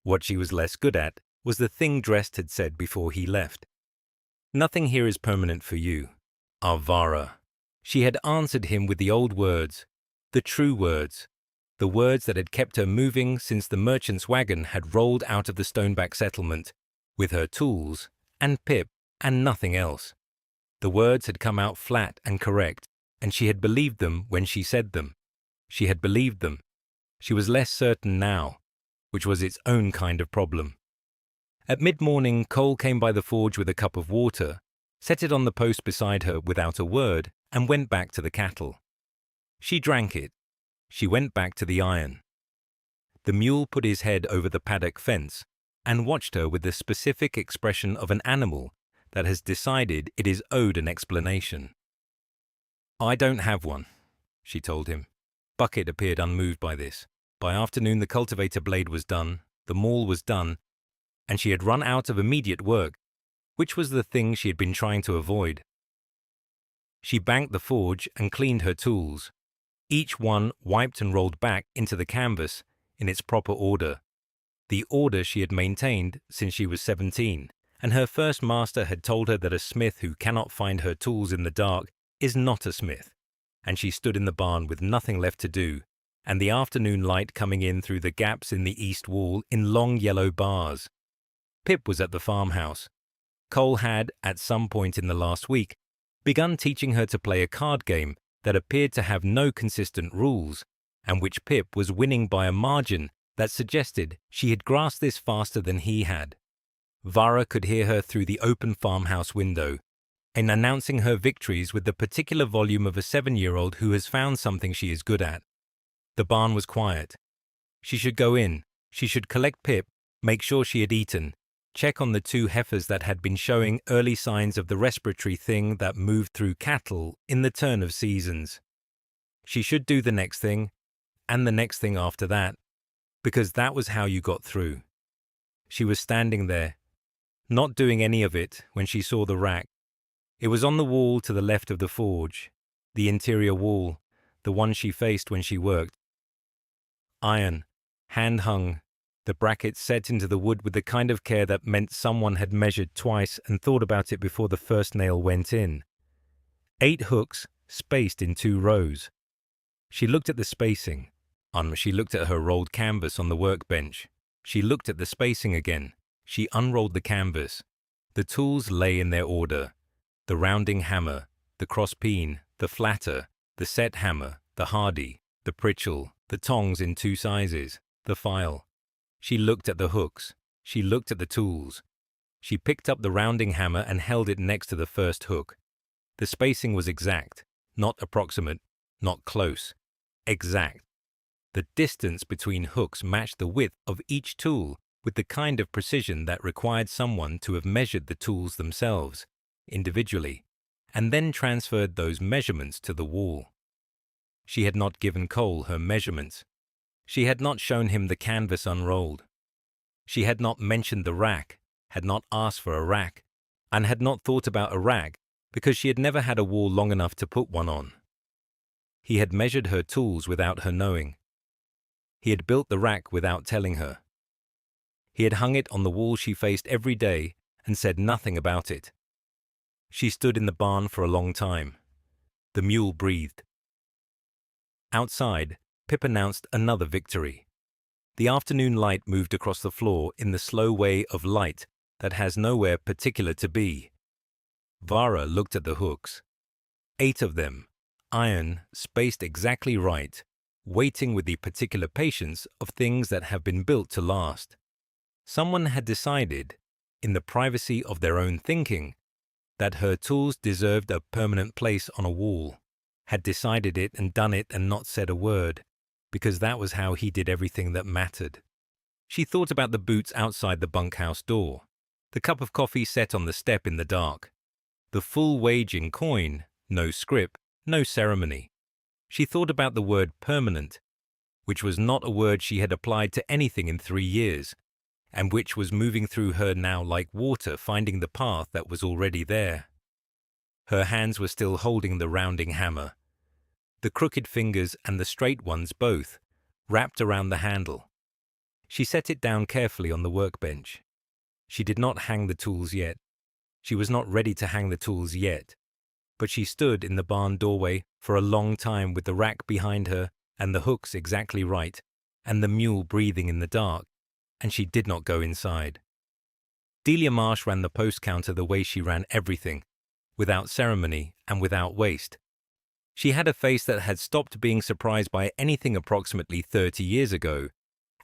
What she was less good at was the thing Drest had said before he left. Nothing here is permanent for you. Ah, Vara. She had answered him with the old words, the true words, the words that had kept her moving since the merchant's wagon had rolled out of the Stoneback settlement, with her tools, and Pip, and nothing else. The words had come out flat and correct, and she had believed them when she said them. She had believed them. She was less certain now, which was its own kind of problem. At mid-morning, Cole came by the forge with a cup of water, set it on the post beside her without a word, and went back to the cattle. She drank it. She went back to the iron. The mule put his head over the paddock fence and watched her with the specific expression of an animal that has decided it is owed an explanation. "I don't have one," she told him. Bucket appeared unmoved by this. By afternoon the cultivator blade was done, the maul was done, and she had run out of immediate work, which was the thing she had been trying to avoid. She banked the forge and cleaned her tools, each one wiped and rolled back into the canvas in its proper order, the order she had maintained since she was 17, and her first master had told her that a smith who cannot find her tools in the dark is not a smith, and she stood in the barn with nothing left to do, and the afternoon light coming in through the gaps in the east wall in long yellow bars. Pip was at the farmhouse. Cole had, at some point in the last week, begun teaching her to play a card game that appeared to have no consistent rules, and which Pip was winning by a margin that suggested she had grasped this faster than he had. Vara could hear her through the open farmhouse window, and announcing her victories with the particular volume of a 7-year-old who has found something she is good at. The barn was quiet. She should go in. She should collect Pip, make sure she had eaten, check on the 2 heifers that had been showing early signs of the respiratory thing that moved through cattle in the turn of seasons. She should do the next thing, and the next thing after that, because that was how you got through. She was standing there, not doing any of it, when she saw the rack. It was on the wall to the left of the forge, the interior wall, the one she faced when she worked. Iron, hand-hung, the brackets set into the wood with the kind of care that meant someone had measured twice and thought about it before the first nail went in. 8 hooks, spaced in 2 rows. She looked at the spacing. She looked at her rolled canvas on the workbench. She looked at the spacing again. She unrolled the canvas. The tools lay in their order. The rounding hammer, the cross-peen, the flatter, the set hammer, the hardy, the pritchel, the tongs in 2 sizes, the file. She looked at the hooks. She looked at the tools. She picked up the rounding hammer and held it next to the first hook. The spacing was exact, not approximate, not close. Exact. The distance between hooks matched the width of each tool with the kind of precision that required someone to have measured the tools themselves, individually, and then transferred those measurements to the wall. She had not given Cole her measurements. She had not shown him the canvas unrolled. She had not mentioned the rack, had not asked for a rack, and had not thought about a rack because she had never had a wall long enough to put one on. He had measured her tools without her knowing. He had built the rack without telling her. He had hung it on the wall she faced every day and said nothing about it. She stood in the barn for a long time. The mule breathed. Outside, Pip announced another victory. The afternoon light moved across the floor in the slow way of light that has nowhere particular to be. Vara looked at the hooks. 8 of them, iron, spaced exactly right, waiting with the particular patience of things that have been built to last. Someone had decided, in the privacy of their own thinking, that her tools deserved a permanent place on a wall, had decided it and done it and not said a word, because that was how he did everything that mattered. She thought about the boots outside the bunkhouse door, the cup of coffee set on the step in the dark, the full wage in coin, no scrip, no ceremony. She thought about the word permanent, which was not a word she had applied to anything in 3 years, and which was moving through her now like water finding the path that was already there. Her hands were still holding the rounding hammer, the crooked fingers and the straight ones both, wrapped around the handle. She set it down carefully on the workbench. She did not hang the tools yet. She was not ready to hang the tools yet. But she stood in the barn doorway for a long time with the rack behind her and the hooks exactly right, and the mule breathing in the dark, and she did not go inside. Delia Marsh ran the post counter the way she ran everything, without ceremony and without waste. She had a face that had stopped being surprised by anything approximately 30 years ago,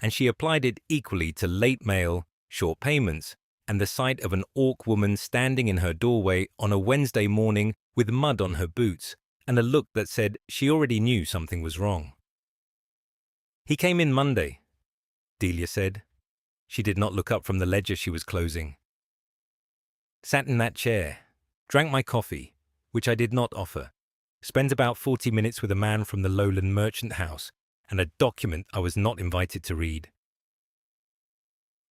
and she applied it equally to late mail, short payments, and the sight of an Orc woman standing in her doorway on a Wednesday morning with mud on her boots and a look that said she already knew something was wrong. "He came in Monday," Delia said. She did not look up from the ledger she was closing. "Sat in that chair, drank my coffee, which I did not offer, spent about 40 minutes with a man from the Lowland Merchant House, and a document I was not invited to read."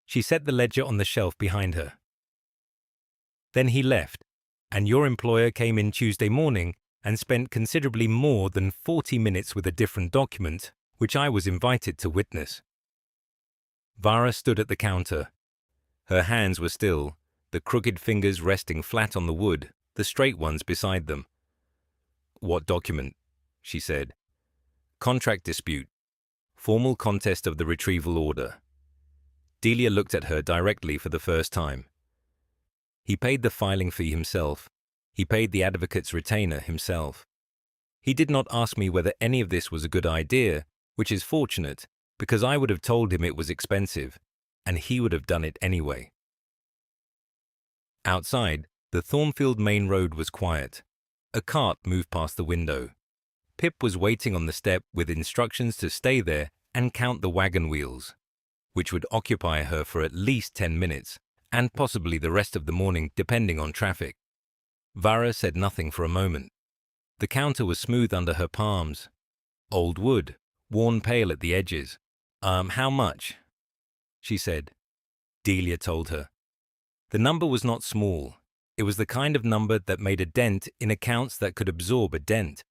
She set the ledger on the shelf behind her. "Then he left, and your employer came in Tuesday morning and spent considerably more than 40 minutes with a different document, which I was invited to witness." Vara stood at the counter. Her hands were still, the crooked fingers resting flat on the wood, the straight ones beside them. "What document?" she said. "Contract dispute. Formal contest of the retrieval order." Delia looked at her directly for the first time. He paid the filing fee himself. He paid the advocate's retainer himself. He did not ask me whether any of this was a good idea, which is fortunate, because I would have told him it was expensive, and he would have done it anyway. Outside, the Thornfield Main Road was quiet. A cart moved past the window. Pip was waiting on the step with instructions to stay there and count the wagon wheels, which would occupy her for at least 10 minutes, and possibly the rest of the morning depending on traffic. Vara said nothing for a moment. The counter was smooth under her palms. Old wood, worn pale at the edges. How much?" she said. Delia told her. The number was not small. It was the kind of number that made a dent in accounts that could absorb a dent,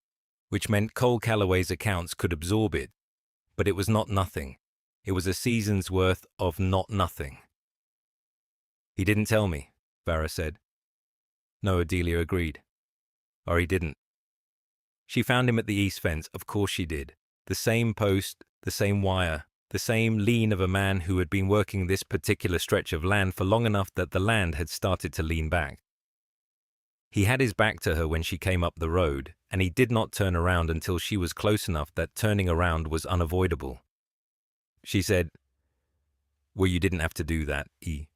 which meant Cole Calloway's accounts could absorb it. But it was not nothing. It was a season's worth of not nothing. "He didn't tell me," Vara said. No, Delia agreed. Or he didn't. She found him at the east fence, of course she did. The same post, the same wire, the same lean of a man who had been working this particular stretch of land for long enough that the land had started to lean back. He had his back to her when she came up the road, and he did not turn around until she was close enough that turning around was unavoidable. She said, "Well, you didn't have to do that, E."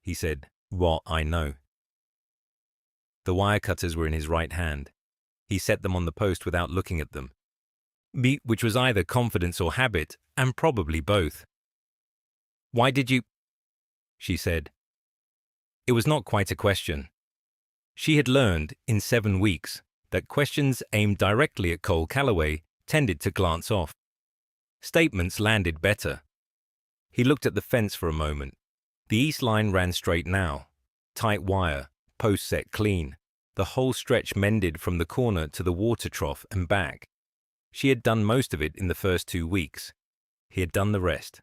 He said, "Well, I know." The wire cutters were in his right hand. He set them on the post without looking at them, which was either confidence or habit, and probably both. "Why did you—" she said. It was not quite a question. She had learned, in 7 weeks, that questions aimed directly at Cole Calloway tended to glance off. Statements landed better. He looked at the fence for a moment. The east line ran straight now. Tight wire, post set clean, the whole stretch mended from the corner to the water trough and back. She had done most of it in the first 2 weeks. He had done the rest.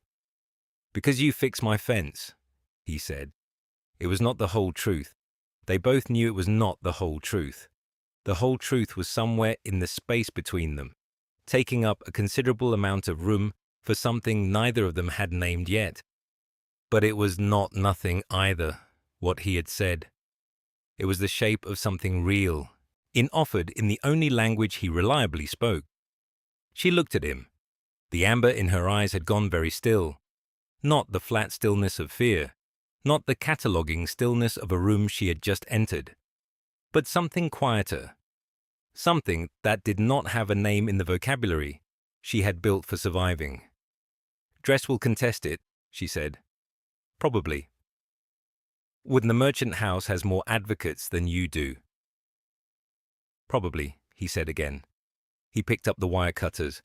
"Because you fixed my fence," he said. It was not the whole truth. They both knew it was not the whole truth. The whole truth was somewhere in the space between them, taking up a considerable amount of room for something neither of them had named yet. But it was not nothing either, what he had said. It was the shape of something real, offered in the only language he reliably spoke. She looked at him. The amber in her eyes had gone very still. Not the flat stillness of fear, not the cataloguing stillness of a room she had just entered, but something quieter, something that did not have a name in the vocabulary she had built for surviving. "Dress will contest it," she said. "Probably. When the merchant house has more advocates than you do." "Probably," he said again. He picked up the wire cutters.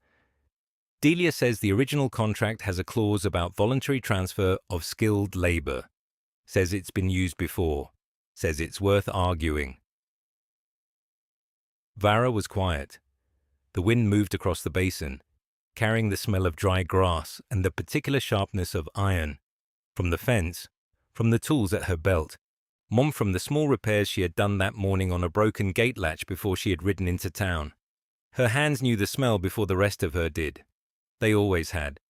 "Delia says the original contract has a clause about voluntary transfer of skilled labor. Says it's been used before. Says it's worth arguing." Vara was quiet. The wind moved across the basin, carrying the smell of dry grass and the particular sharpness of iron, from the fence, from the tools at her belt, from the small repairs she had done that morning on a broken gate latch before she had ridden into town. Her hands knew the smell before the rest of her did. They always had.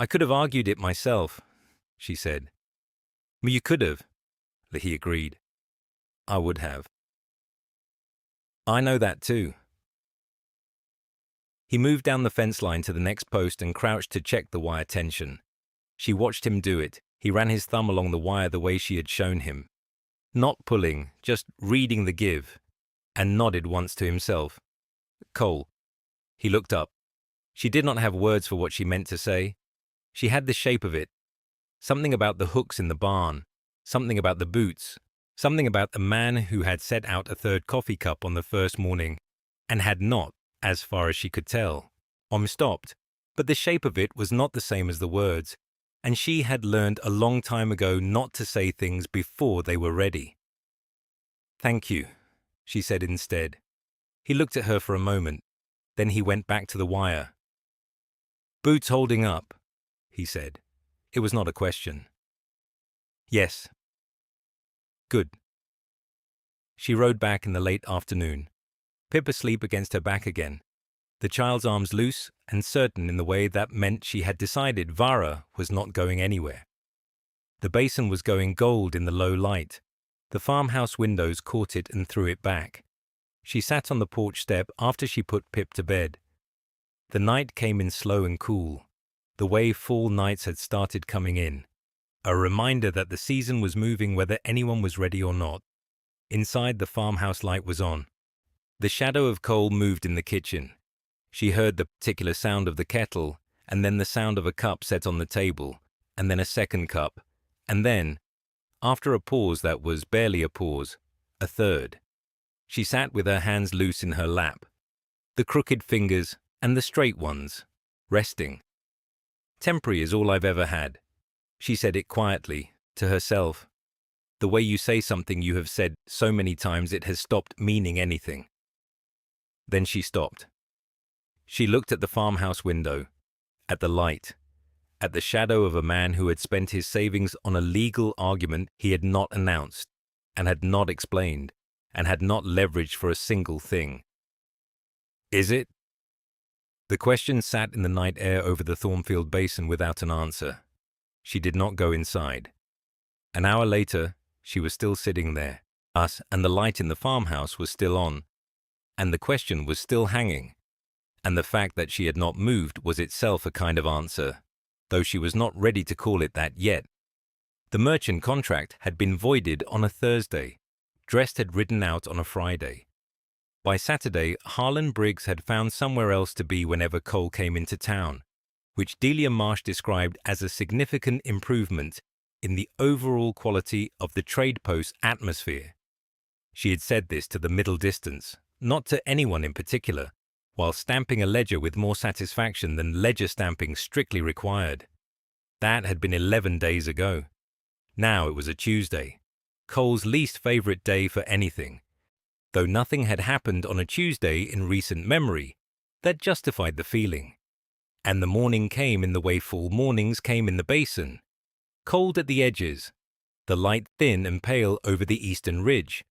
"I could have argued it myself," she said. "You could have," he agreed. "I would have." "I know that too." He moved down the fence line to the next post and crouched to check the wire tension. She watched him do it. He ran his thumb along the wire the way she had shown him. Not pulling, just reading the give, and nodded once to himself. "Cole." He looked up. She did not have words for what she meant to say. She had the shape of it. Something about the hooks in the barn, something about the boots, something about the man who had set out a third coffee cup on the first morning and had not, as far as she could tell, stopped, but the shape of it was not the same as the words, and she had learned a long time ago not to say things before they were ready. "Thank you," she said instead. He looked at her for a moment. Then he went back to the wire. "Boots holding up," he said. It was not a question. "Yes." "Good." She rode back in the late afternoon, Pip asleep against her back again, the child's arms loose and certain in the way that meant she had decided Vara was not going anywhere. The basin was going gold in the low light. The farmhouse windows caught it and threw it back. She sat on the porch step after she put Pip to bed. The night came in slow and cool, the way fall nights had started coming in, a reminder that the season was moving whether anyone was ready or not. Inside, the farmhouse light was on. The shadow of Cole moved in the kitchen. She heard the particular sound of the kettle, and then the sound of a cup set on the table, and then a second cup, and then, after a pause that was barely a pause, a third. She sat with her hands loose in her lap, the crooked fingers and the straight ones, resting. "Temporary is all I've ever had." She said it quietly, to herself. The way you say something you have said so many times it has stopped meaning anything. Then she stopped. She looked at the farmhouse window, at the light, at the shadow of a man who had spent his savings on a legal argument he had not announced, and had not explained, and had not leveraged for a single thing. "Is it?" The question sat in the night air over the Thornfield basin without an answer. She did not go inside. An hour later, she was still sitting there, and the light in the farmhouse was still on, and the question was still hanging, and the fact that she had not moved was itself a kind of answer, though she was not ready to call it that yet. The merchant contract had been voided on a Thursday. Drest had ridden out on a Friday. By Saturday, Harlan Briggs had found somewhere else to be whenever Cole came into town, which Delia Marsh described as a significant improvement in the overall quality of the trade post atmosphere. She had said this to the middle distance, not to anyone in particular, while stamping a ledger with more satisfaction than ledger stamping strictly required. That had been 11 days ago. Now it was a Tuesday, Cole's least favorite day for anything, though nothing had happened on a Tuesday in recent memory that justified the feeling. And the morning came in the way fall mornings came in the basin, cold at the edges, the light thin and pale over the eastern ridge,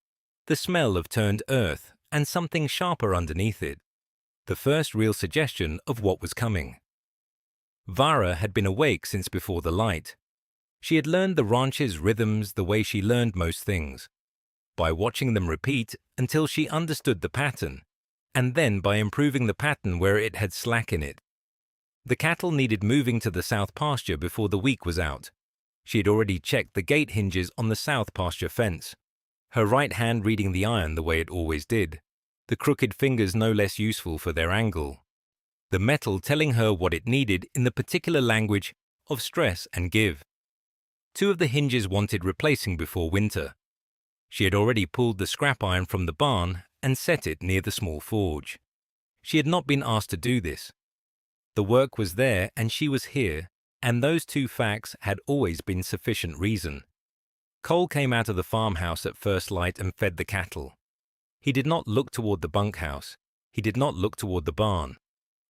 the smell of turned earth and something sharper underneath it, the first real suggestion of what was coming. Vara had been awake since before the light. She had learned the ranch's rhythms the way she learned most things. by watching them repeat until she understood the pattern, and then by improving the pattern where it had slack in it. The cattle needed moving to the south pasture before the week was out. She had already checked the gate hinges on the south pasture fence, her right hand reading the iron the way it always did, the crooked fingers no less useful for their angle, the metal telling her what it needed in the particular language of stress and give. 2 of the hinges wanted replacing before winter. She had already pulled the scrap iron from the barn and set it near the small forge. She had not been asked to do this. The work was there and she was here, and those 2 facts had always been sufficient reason. Cole came out of the farmhouse at first light and fed the cattle. He did not look toward the bunkhouse. He did not look toward the barn.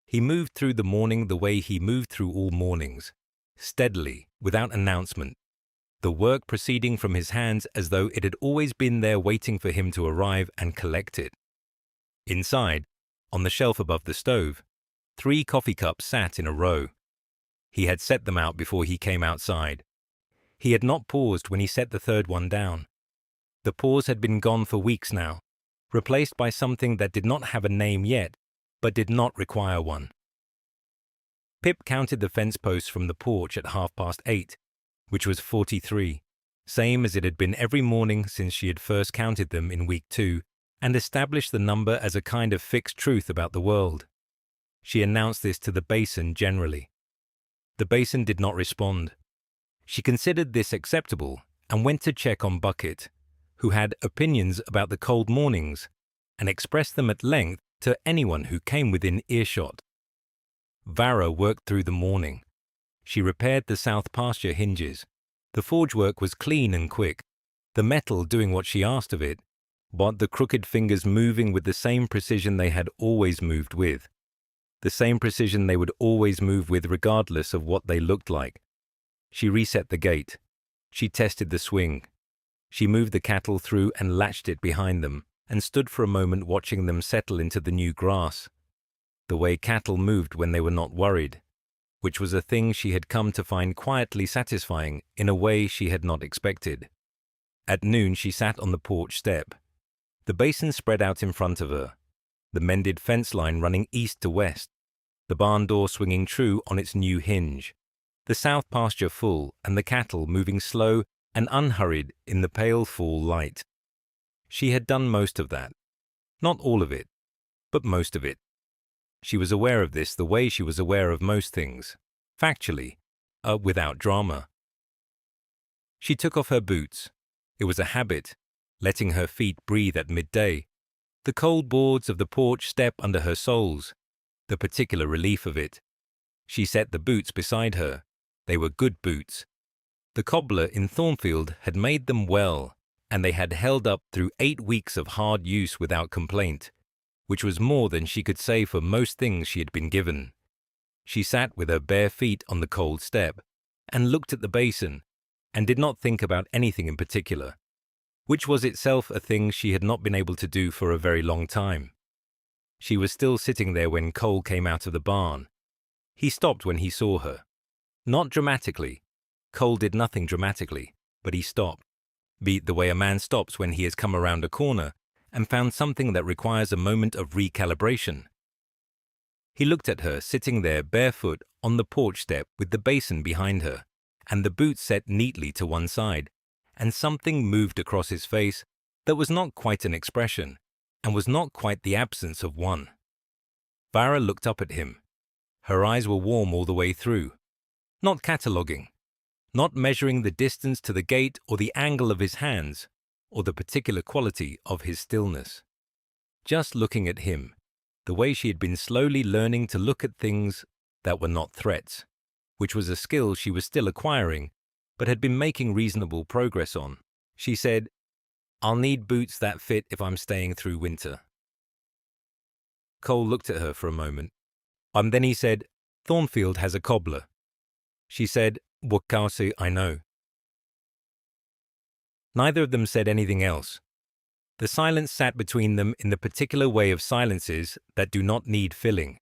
He moved through the morning the way he moved through all mornings, steadily, without announcement, the work proceeding from his hands as though it had always been there waiting for him to arrive and collect it. Inside, on the shelf above the stove, 3 coffee cups sat in a row. He had set them out before he came outside. He had not paused when he set the 3rd one down. The pause had been gone for weeks now, replaced by something that did not have a name yet, but did not require one. Pip counted the fence posts from the porch at 8:30, which was 43, same as it had been every morning since she had first counted them in week 2, and established the number as a kind of fixed truth about the world. She announced this to the basin generally. The basin did not respond. She considered this acceptable and went to check on Bucket, who had opinions about the cold mornings and expressed them at length to anyone who came within earshot. Vara worked through the morning. She repaired the south pasture hinges. The forge work was clean and quick, the metal doing what she asked of it, but the crooked fingers moving with the same precision they had always moved with, the same precision they would always move with regardless of what they looked like. She reset the gate. She tested the swing. She moved the cattle through and latched it behind them, and stood for a moment watching them settle into the new grass, the way cattle moved when they were not worried, which was a thing she had come to find quietly satisfying in a way she had not expected. At noon she sat on the porch step. The basin spread out in front of her, the mended fence line running east to west, the barn door swinging true on its new hinge, the south pasture full and the cattle moving slow and unhurried in the pale fall light. She had done most of that. Not all of it, but most of it. She was aware of this the way she was aware of most things, factually, without drama. She took off her boots. It was a habit, letting her feet breathe at midday, the cold boards of the porch step under her soles, the particular relief of it. She set the boots beside her. They were good boots. The cobbler in Thornfield had made them well, and they had held up through 8 weeks of hard use without complaint, which was more than she could say for most things she had been given. She sat with her bare feet on the cold step, and looked at the basin, and did not think about anything in particular, which was itself a thing she had not been able to do for a very long time. She was still sitting there when Cole came out of the barn. He stopped when he saw her. Not dramatically. Cole did nothing dramatically, but he stopped. Be it the way a man stops when he has come around a corner and found something that requires a moment of recalibration. He looked at her sitting there barefoot on the porch step with the basin behind her, and the boots set neatly to one side, and something moved across his face that was not quite an expression, and was not quite the absence of one. Vara looked up at him. Her eyes were warm all the way through. Not cataloguing, not measuring the distance to the gate or the angle of his hands, or the particular quality of his stillness. Just looking at him, the way she had been slowly learning to look at things that were not threats, which was a skill she was still acquiring, but had been making reasonable progress on. She said, "I'll need boots that fit if I'm staying through winter." Cole looked at her for a moment. Then he said, "Thornfield has a cobbler." She said, "Wakase, I know." Neither of them said anything else. The silence sat between them in the particular way of silences that do not need filling.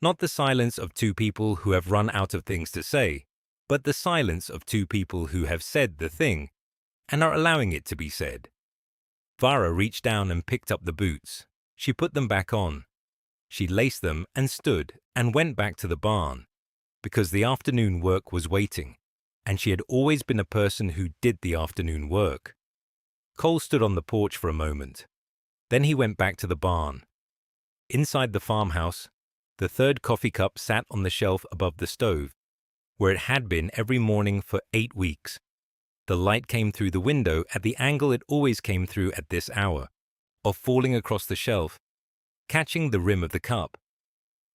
Not the silence of 2 people who have run out of things to say, but the silence of 2 people who have said the thing and are allowing it to be said. Vara reached down and picked up the boots. She put them back on. She laced them and stood and went back to the barn, because the afternoon work was waiting, and she had always been a person who did the afternoon work. Cole stood on the porch for a moment. Then he went back to the barn. Inside the farmhouse, the third coffee cup sat on the shelf above the stove, where it had been every morning for 8 weeks. The light came through the window at the angle it always came through at this hour, of falling across the shelf, catching the rim of the cup.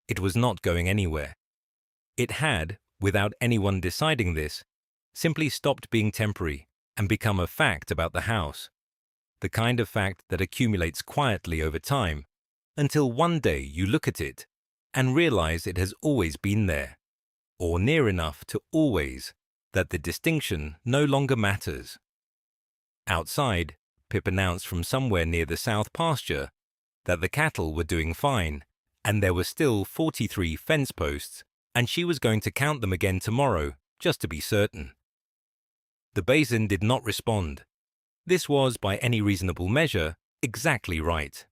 It was not going anywhere. It had, without anyone deciding this, simply stopped being temporary and become a fact about the house, the kind of fact that accumulates quietly over time until one day you look at it and realize it has always been there, or near enough to always that the distinction no longer matters. Outside, Pip announced from somewhere near the south pasture that the cattle were doing fine, and there were still 43 fence posts, and she was going to count them again tomorrow, just to be certain. The basin did not respond. This was, by any reasonable measure, exactly right.